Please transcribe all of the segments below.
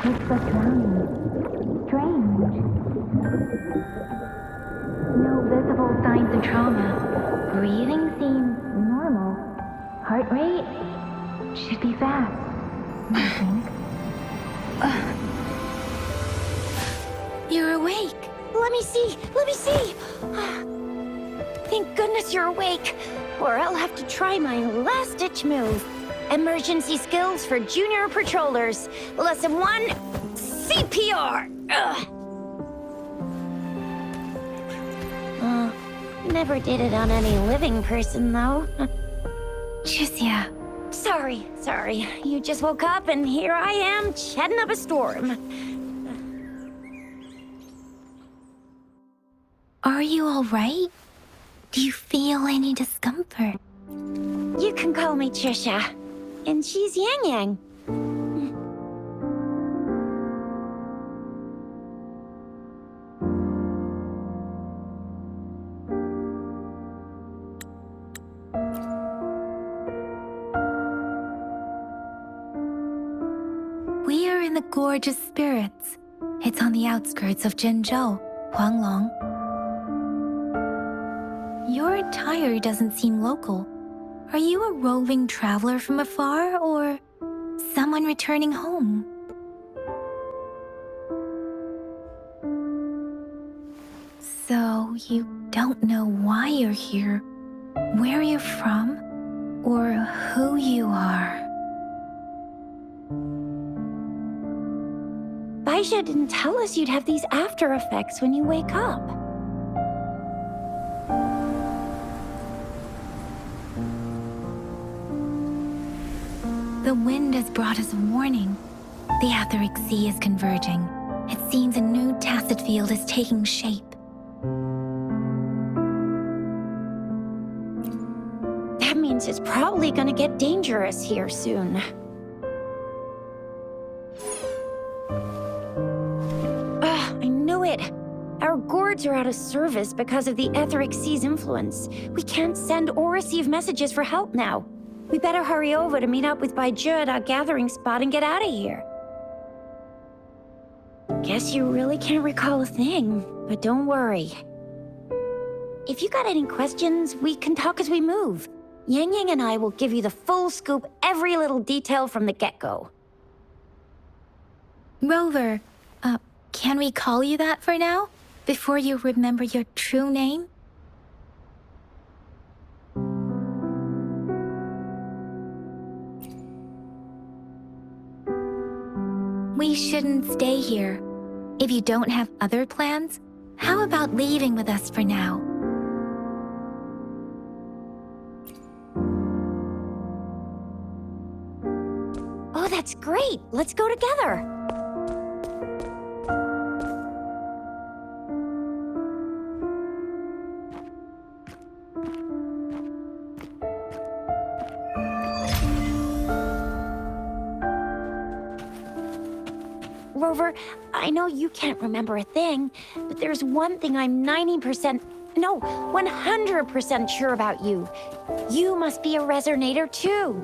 It's like drowning. Strange. No visible signs of trauma. Breathing seems normal. Heart rate should be fast, I think. You're awake. Let me see. Let me see. Thank goodness you're awake. Or I'll have to try my last-ditch move. Emergency skills for junior patrollers. Lesson 1, CPR. Never did it on any living person, though. Jusia. Sorry. You just woke up and here I am, chatting up a storm. Are you all right? Do you feel any discomfort? You can call me Trisha. And she's Yang Yang. We are in the Gorgeous Spirits. It's on the outskirts of Zhenzhou, Huanglong. Your attire doesn't seem local. Are you a roving traveler from afar, or someone returning home? So you don't know why you're here, where you're from, or who you are. Baisha didn't tell us you'd have these after effects when you wake up. The wind has brought us a warning. The Etheric Sea is converging. It seems a new tacit field is taking shape. That means it's probably gonna get dangerous here soon. I knew it. Our gourds are out of service because of the Etheric Sea's influence. We can't send or receive messages for help now. We better hurry over to meet up with Baiju at our gathering spot and get out of here. Guess you really can't recall a thing, but don't worry. If you got any questions, we can talk as we move. Yang Yang and I will give you the full scoop, every little detail from the get-go. Rover, can we call you that for now? Before you remember your true name? We shouldn't stay here. If you don't have other plans, how about leaving with us for now? Oh, that's great. Let's go together. Rover, I know you can't remember a thing, but there's one thing I'm 100% sure about you. You must be a resonator too.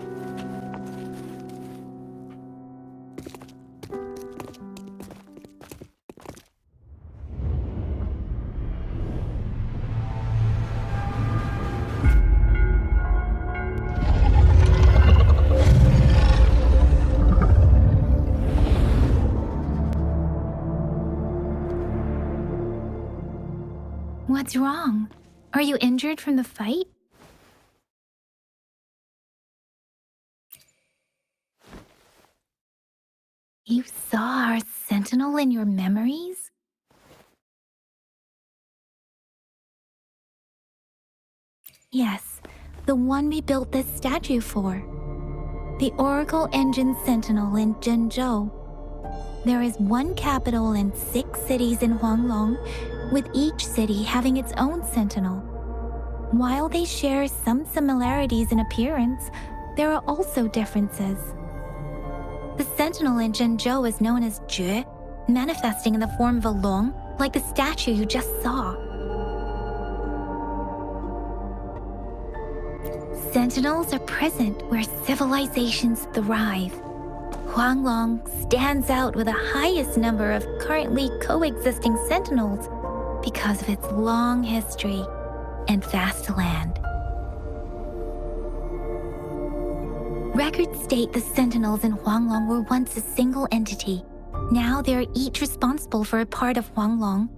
What's wrong? Are you injured from the fight? You saw our sentinel in your memories? Yes, the one we built this statue for. The Oracle Engine Sentinel in Zhenzhou. There is one capital and 6 cities in Huanglong, with each city having its own sentinel. While they share some similarities in appearance, there are also differences. The sentinel in Zhenzhou is known as Jue, manifesting in the form of a long, like the statue you just saw. Sentinels are present where civilizations thrive. Huanglong stands out with the highest number of currently coexisting sentinels because of its long history and vast land. Records state the sentinels in Huanglong were once a single entity. Now they are each responsible for a part of Huanglong.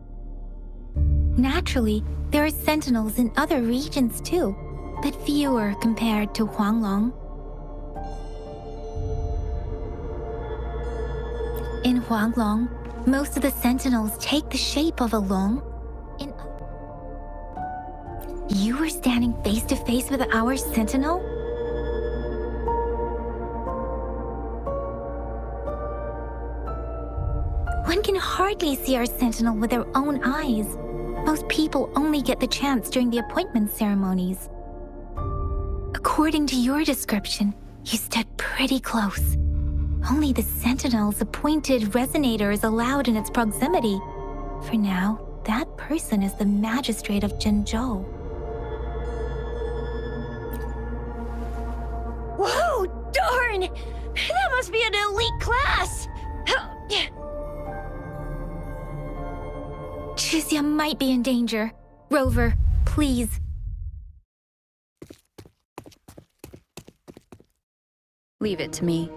Naturally, there are sentinels in other regions too, but fewer compared to Huanglong. In Huanglong, most of the sentinels take the shape of a long. You were standing face to face with our sentinel? One can hardly see our sentinel with their own eyes. Most people only get the chance during the appointment ceremonies. According to your description, you stood pretty close. Only the sentinel's appointed resonator is allowed in its proximity. For now, that person is the magistrate of Zhenzhou. Whoa, darn! That must be an elite class! Chixia might be in danger. Rover, please. Leave it to me.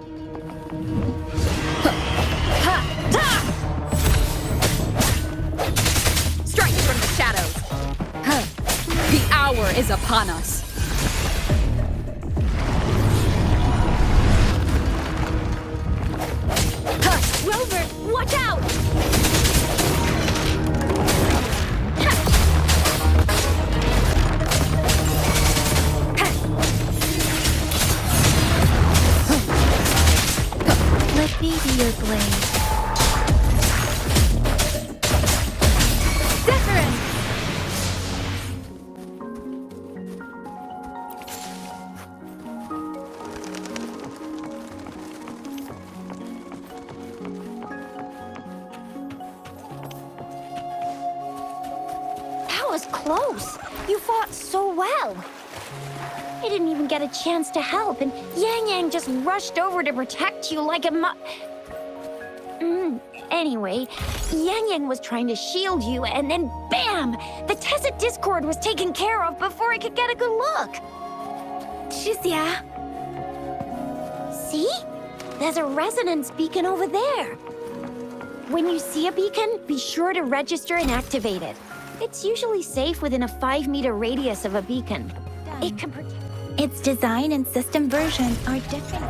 Strike from the shadows! The hour is upon us! Rover, watch out! Let me be your blade. Zephyrin! That was close. You fought so well. I didn't even get a chance to help, and Yang Yang just rushed over to protect you like a Anyway, Yang Yang was trying to shield you, and then BAM! The Tacit Discord was taken care of before I could get a good look. Chixia, See? There's a resonance beacon over there. When you see a beacon, be sure to register and activate it. It's usually safe within a 5-meter radius of a beacon. It can protect. its design and system version are different.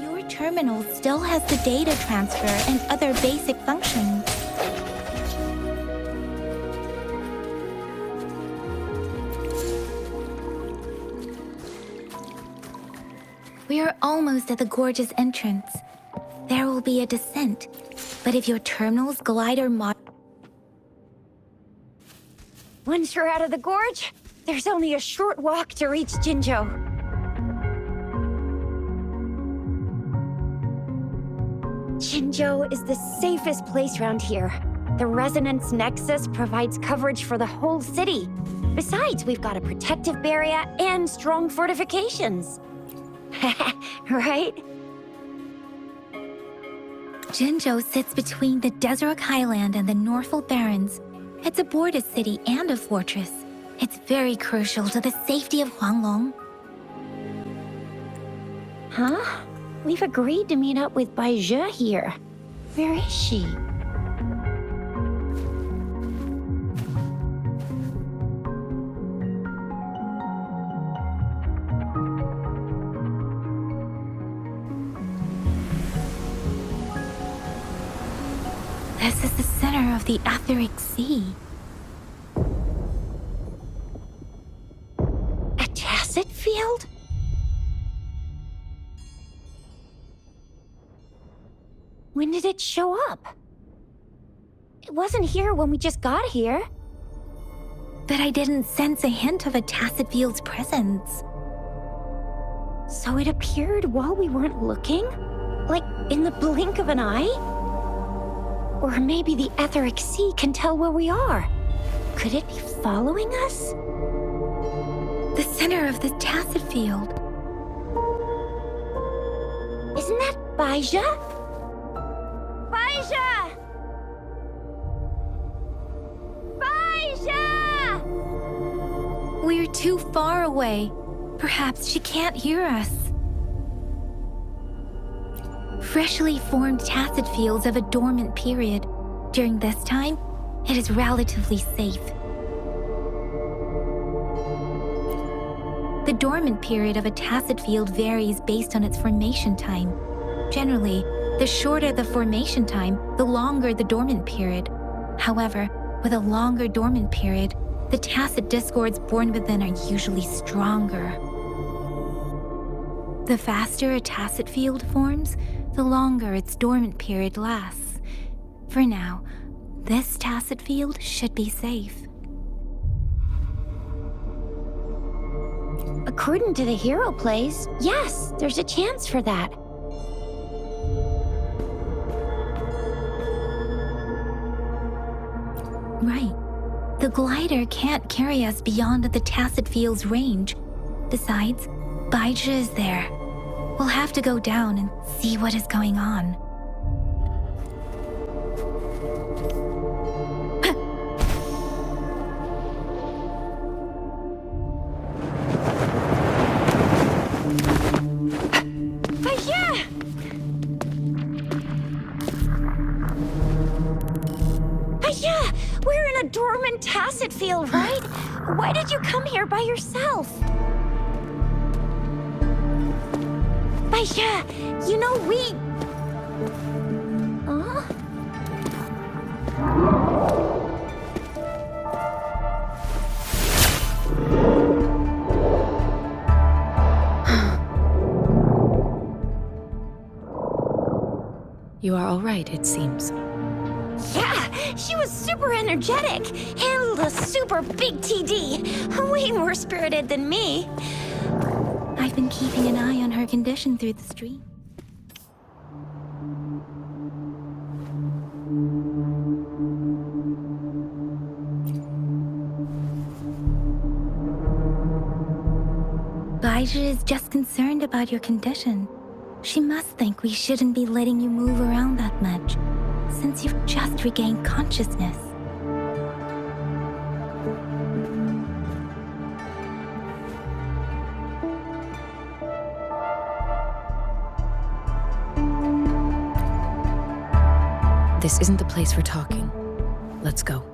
Your terminal still has the data transfer and other basic functions. We are almost at the gorge's entrance. There will be a descent, but if your terminal's glider mod... Once you're out of the gorge, there's only a short walk to reach Jinzhou. Jinzhou is the safest place around here. The Resonance Nexus provides coverage for the whole city. Besides, we've got a protective barrier and strong fortifications. Right? Jinzhou sits between the Desert Highland and the Norfolk Barrens. It's a border city and a fortress. It's very crucial to the safety of Huanglong. Huh? We've agreed to meet up with Bai Zhe here. Where is she? This is the center of the Etheric Sea. A tacit field? When did it show up? It wasn't here when we just got here. But I didn't sense a hint of a tacit field's presence. So it appeared while we weren't looking? Like in the blink of an eye? Or maybe the Etheric Sea can tell where we are. Could it be following us? The center of the tacit field. Baija? Baija! Baija! We're too far away. Perhaps she can't hear us. Freshly formed tacet fields have a dormant period. During this time, it is relatively safe. The dormant period of a tacet field varies based on its formation time. Generally, the shorter the formation time, the longer the dormant period. However, with a longer dormant period, the tacet discords born within are usually stronger. The faster a tacet field forms, the longer its dormant period lasts. For now, this tacet field should be safe. According to the hero plays, yes, there's a chance for that. Right. The glider can't carry us beyond the tacet field's range. Besides, Baija is there. We'll have to go down and see what is going on. Yeah, we're in a dormant tacet field, right? Why did you come here by yourself? Baija, you know we... Huh? You are all right, it seems. Yeah, she was super energetic. Handled a super big TD. Way more spirited than me. I've been keeping an eye on her condition through the stream. Baija is just concerned about your condition. She must think we shouldn't be letting you move around that much, since you've just regained consciousness. This isn't the place for talking. Let's go.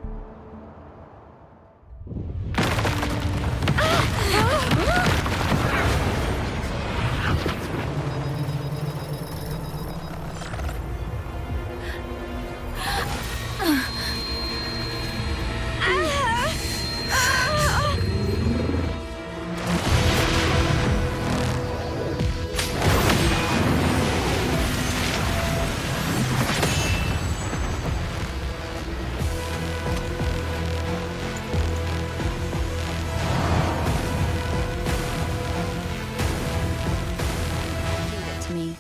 Me.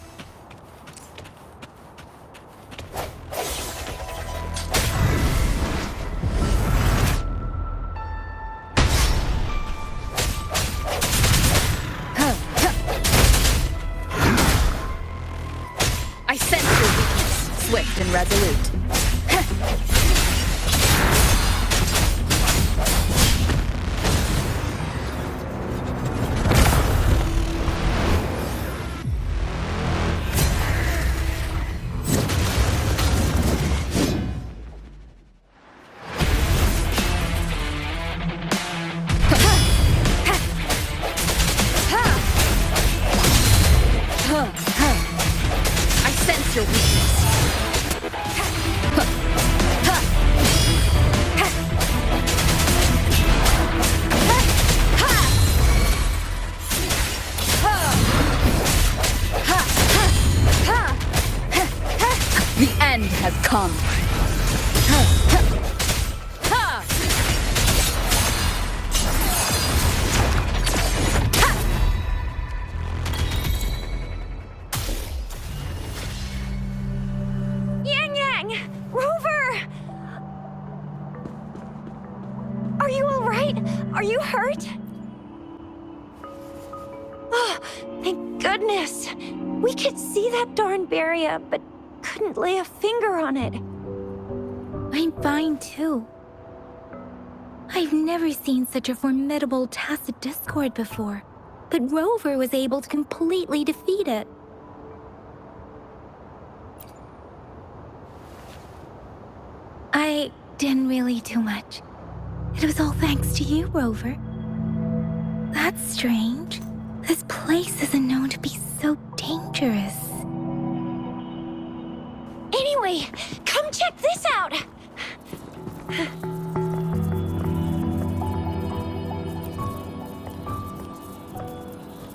I sense your weakness, swift and resolute. I sense your weakness. The end has come. Rover! Are you all right? Are you hurt? Oh, thank goodness. We could see that darn barrier, but couldn't lay a finger on it. I'm fine too. I've never seen such a formidable tacit discord before, but Rover was able to completely defeat it. I didn't really do much. It was all thanks to you, Rover. That's strange. This place isn't known to be so dangerous. Anyway, come check this out!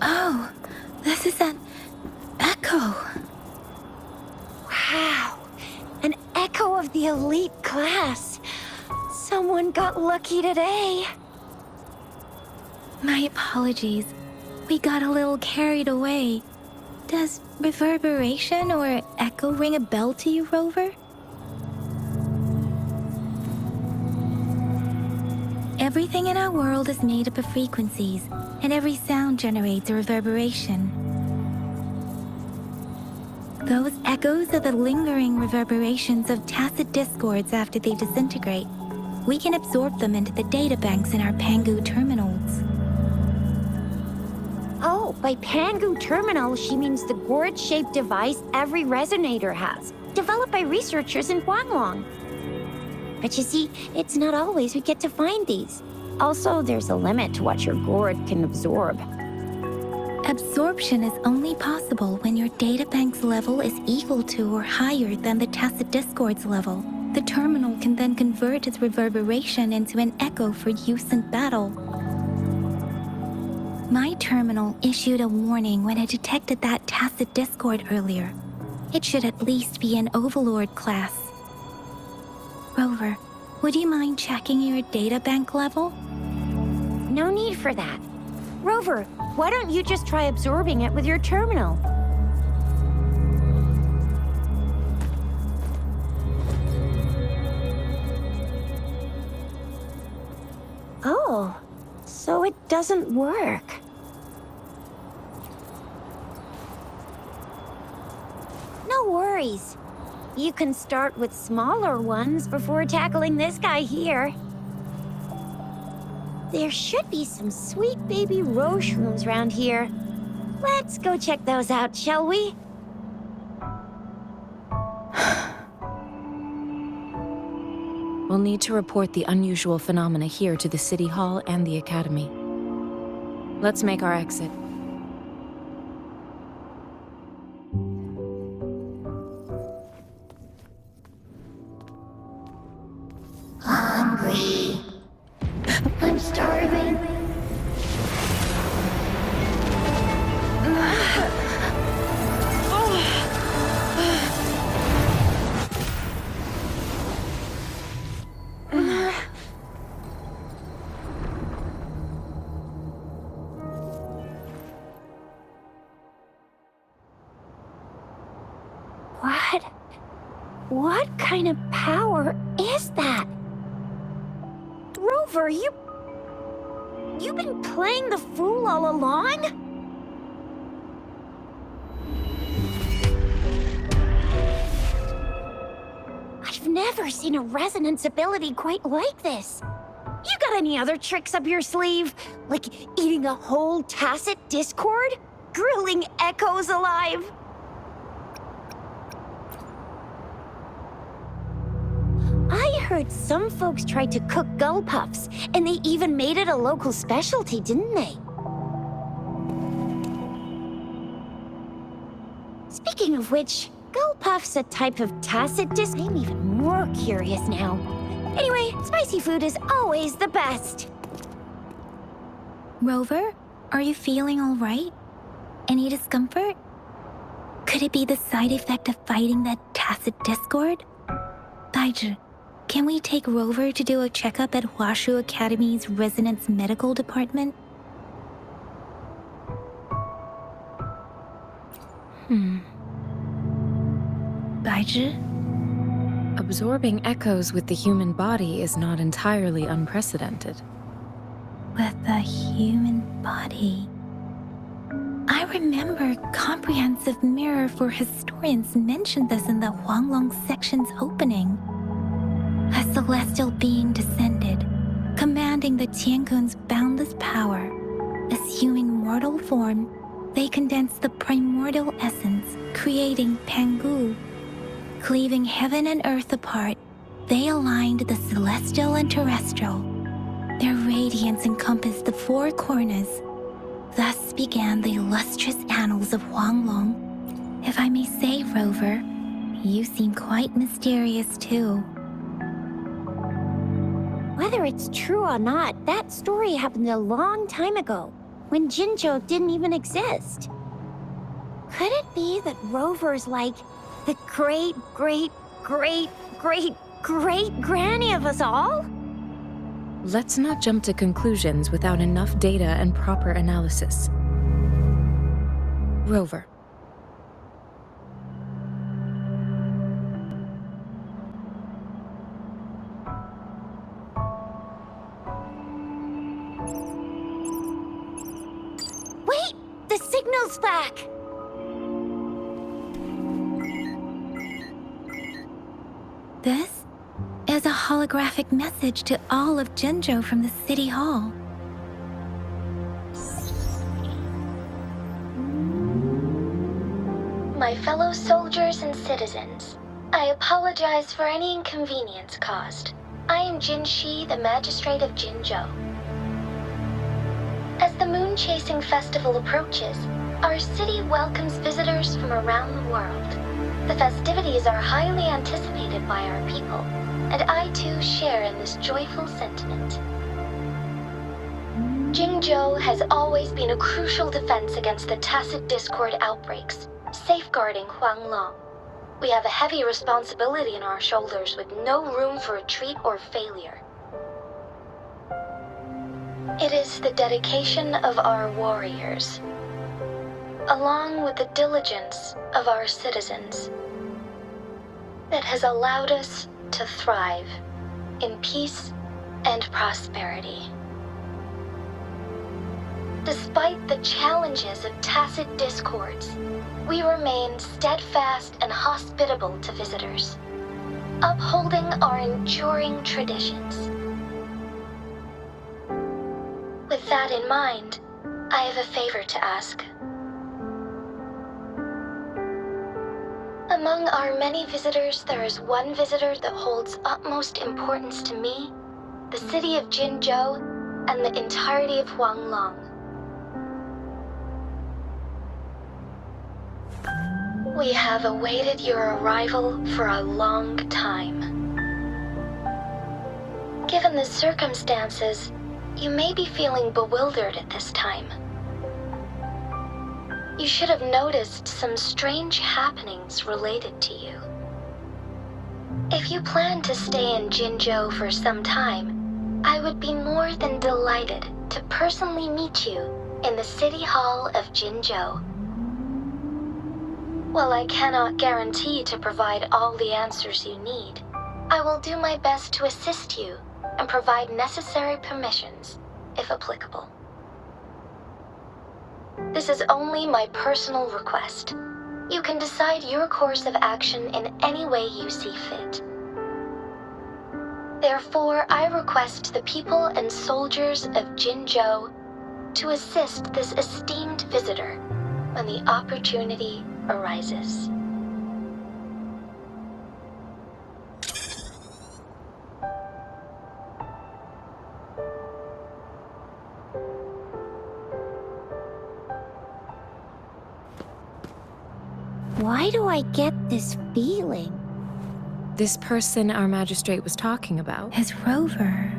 Oh, this is an echo. Wow, an echo of the elite class. Someone got lucky today. My apologies. We got a little carried away. Does reverberation or echo ring a bell to you, Rover? Everything in our world is made up of frequencies, and every sound generates a reverberation. Those echoes are the lingering reverberations of tacit discords after they disintegrate. We can absorb them into the data banks in our Pangu terminals. Oh, by Pangu Terminal, she means the gourd-shaped device every resonator has, developed by researchers in Huanglong. But you see, it's not always we get to find these. Also, there's a limit to what your gourd can absorb. Absorption is only possible when your databank's level is equal to or higher than the tacit discord's level. The terminal can then convert its reverberation into an echo for use in battle. My terminal issued a warning when it detected that tacit discord earlier. It should at least be an Overlord class. Rover, would you mind checking your databank level? No need for that. Rover, why don't you just try absorbing it with your terminal? Oh, so it doesn't work. No worries. You can start with smaller ones before tackling this guy here. There should be some sweet baby rose shrooms around here. Let's go check those out, shall we? We'll need to report the unusual phenomena here to the City Hall and the Academy. Let's make our exit. Hungry. I'm starving. What kind of power is that? Rover, you've been playing the fool all along? I've never seen a resonance ability quite like this. You got any other tricks up your sleeve? Like eating a whole tacit discord? Grilling echoes alive? I heard some folks tried to cook gull puffs, and they even made it a local specialty, didn't they? Speaking of which, gull puff's a type of tacit disc. I'm even more curious now. Anyway, spicy food is always the best. Rover, are you feeling all right? Any discomfort? Could it be the side effect of fighting that tacit discord? Baizhi, can we take Rover to do a checkup at Huashu Academy's Resonance Medical Department? Baizhi? Absorbing echoes with the human body is not entirely unprecedented. With the human body. I remember Comprehensive Mirror for Historians mentioned this in the Huanglong section's opening. A celestial being descended, commanding the Tiankun's boundless power. Assuming mortal form, they condensed the primordial essence, creating Pangu. Cleaving heaven and earth apart, they aligned the celestial and terrestrial. Their radiance encompassed the four corners. Thus began the illustrious annals of Huanglong. If I may say, Rover, you seem quite mysterious too. Whether it's true or not, that story happened a long time ago, when Jinzhou didn't even exist. Could it be that Rover's like the great-great-great-great-great-granny of us all? Let's not jump to conclusions without enough data and proper analysis. Rover. Wait! The signal's back! This is a holographic message to all of Jinzhou from the City Hall. My fellow soldiers and citizens, I apologize for any inconvenience caused. I am Jin Shi, the Magistrate of Jinzhou. As the Moon-Chasing Festival approaches, our city welcomes visitors from around the world. The festivities are highly anticipated by our people, and I too share in this joyful sentiment. Jinzhou has always been a crucial defense against the tacit discord outbreaks, safeguarding Huanglong. We have a heavy responsibility on our shoulders with no room for retreat or failure. It is the dedication of our warriors, along with the diligence of our citizens, that has allowed us to thrive in peace and prosperity. Despite the challenges of tacit discords, we remain steadfast and hospitable to visitors, upholding our enduring traditions. With that in mind, I have a favor to ask. Among our many visitors, there is one visitor that holds utmost importance to me, the city of Jinzhou, and the entirety of Huanglong. We have awaited your arrival for a long time. Given the circumstances, you may be feeling bewildered at this time. You should have noticed some strange happenings related to you. If you plan to stay in Jinzhou for some time, I would be more than delighted to personally meet you in the City Hall of Jinzhou. While I cannot guarantee to provide all the answers you need, I will do my best to assist you and provide necessary permissions, if applicable. This is only my personal request. You can decide your course of action in any way you see fit. Therefore, I request the people and soldiers of Jinzhou to assist this esteemed visitor when the opportunity arises. Why do I get this feeling? This person our magistrate was talking about. Is Rover.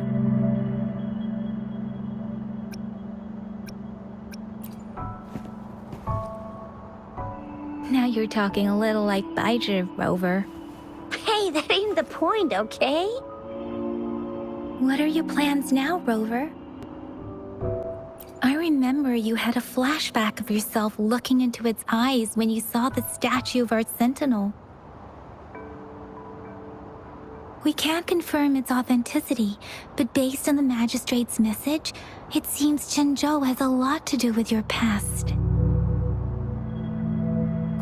Now you're talking a little like Baizhi, Rover. Hey, that ain't the point, okay? What are your plans now, Rover? I remember you had a flashback of yourself looking into its eyes when you saw the statue of our sentinel. We can't confirm its authenticity, but based on the magistrate's message, it seems Jinzhou has a lot to do with your past.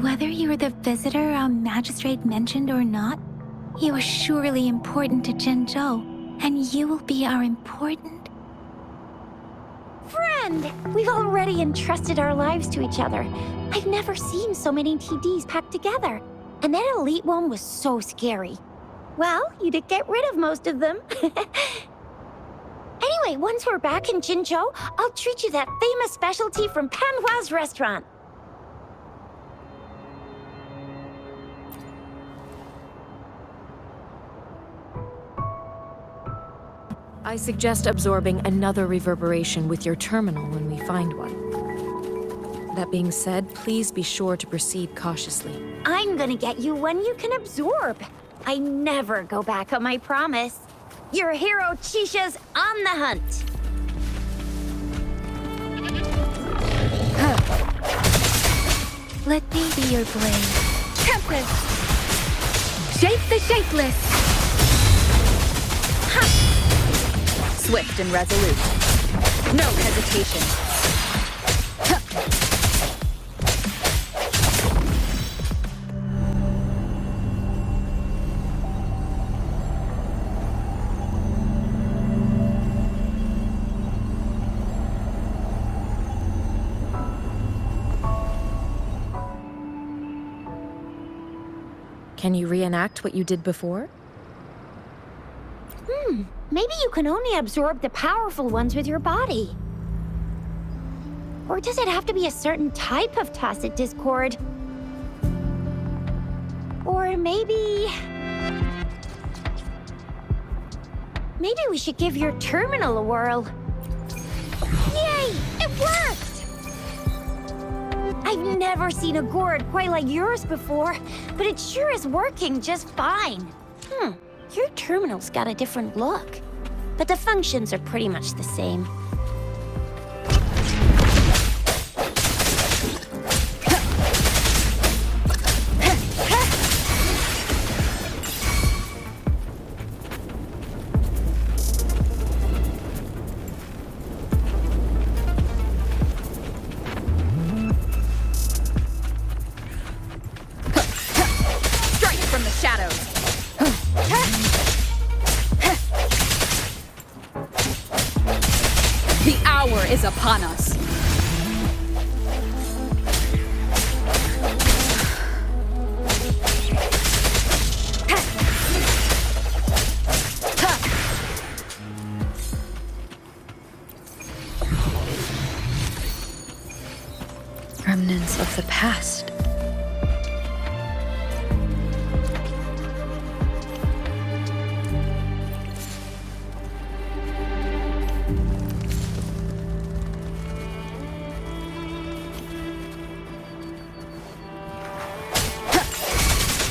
Whether you're the visitor our magistrate mentioned or not, you are surely important to Zhenzhou, and you will be our important... Friend! We've already entrusted our lives to each other. I've never seen so many TDs packed together. And that elite one was so scary. Well, you did get rid of most of them. Anyway, once we're back in Jinzhou, I'll treat you that famous specialty from Panhua's restaurant. I suggest absorbing another reverberation with your terminal when we find one. That being said, please be sure to proceed cautiously. I'm gonna get you one you can absorb. I never go back on my promise. Your hero Chisha's on the hunt. Let me be your blade. Tempest! Shape the shapeless! Swift and resolute. No hesitation. Can you reenact what you did before? Maybe you can only absorb the powerful ones with your body. Or does it have to be a certain type of tacit discord? Or maybe we should give your terminal a whirl. Yay! It worked! I've never seen a gourd quite like yours before, but it sure is working just fine. Your terminal's got a different look, but the functions are pretty much the same. Strike from the shadows! The hour is upon us. Remnants of the past.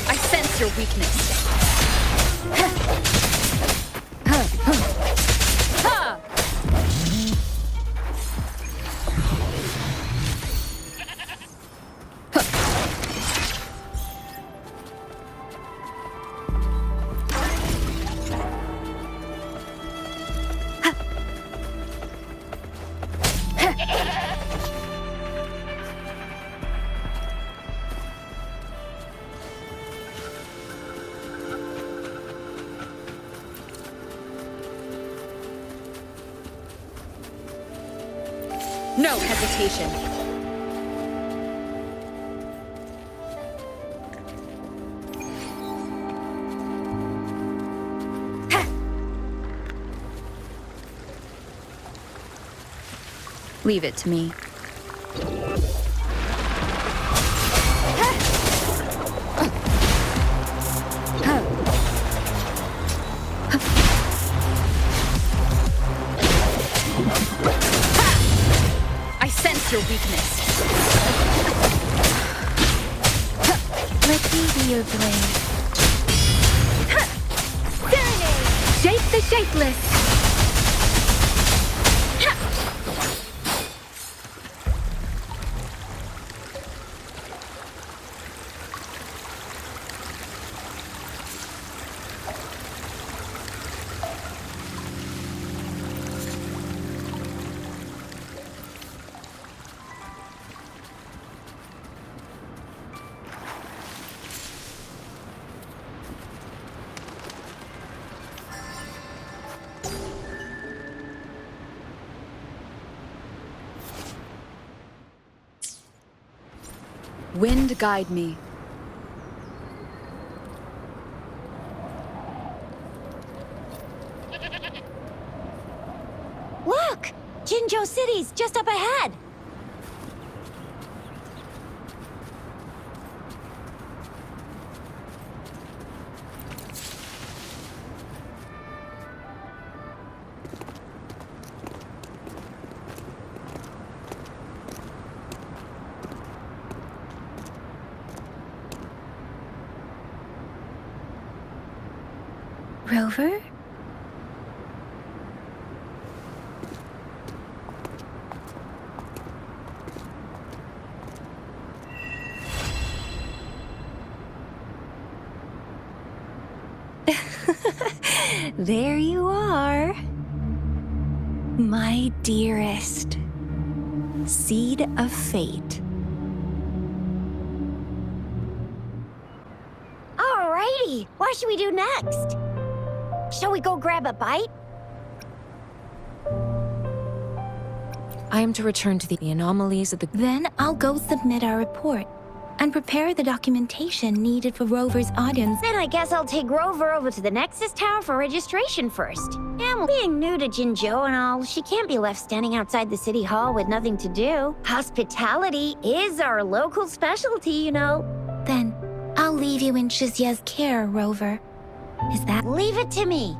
I sense your weakness. No hesitation. Leave it to me. I sense your weakness. Let me be your blade. Shape the shapeless. Wind guide me. Look! Jinzhou City's just up ahead! Rover? There you are. My dearest. Seed of fate. Alrighty, what should we do next? Shall we go grab a bite? I am to return to the anomalies of the... Then I'll go submit our report and prepare the documentation needed for Rover's audience. Then I guess I'll take Rover over to the Nexus Tower for registration first. And being new to Jinzhou and all, she can't be left standing outside the city hall with nothing to do. Hospitality is our local specialty, you know. Then I'll leave you in Shizia's care, Rover. Is that... Leave it to me.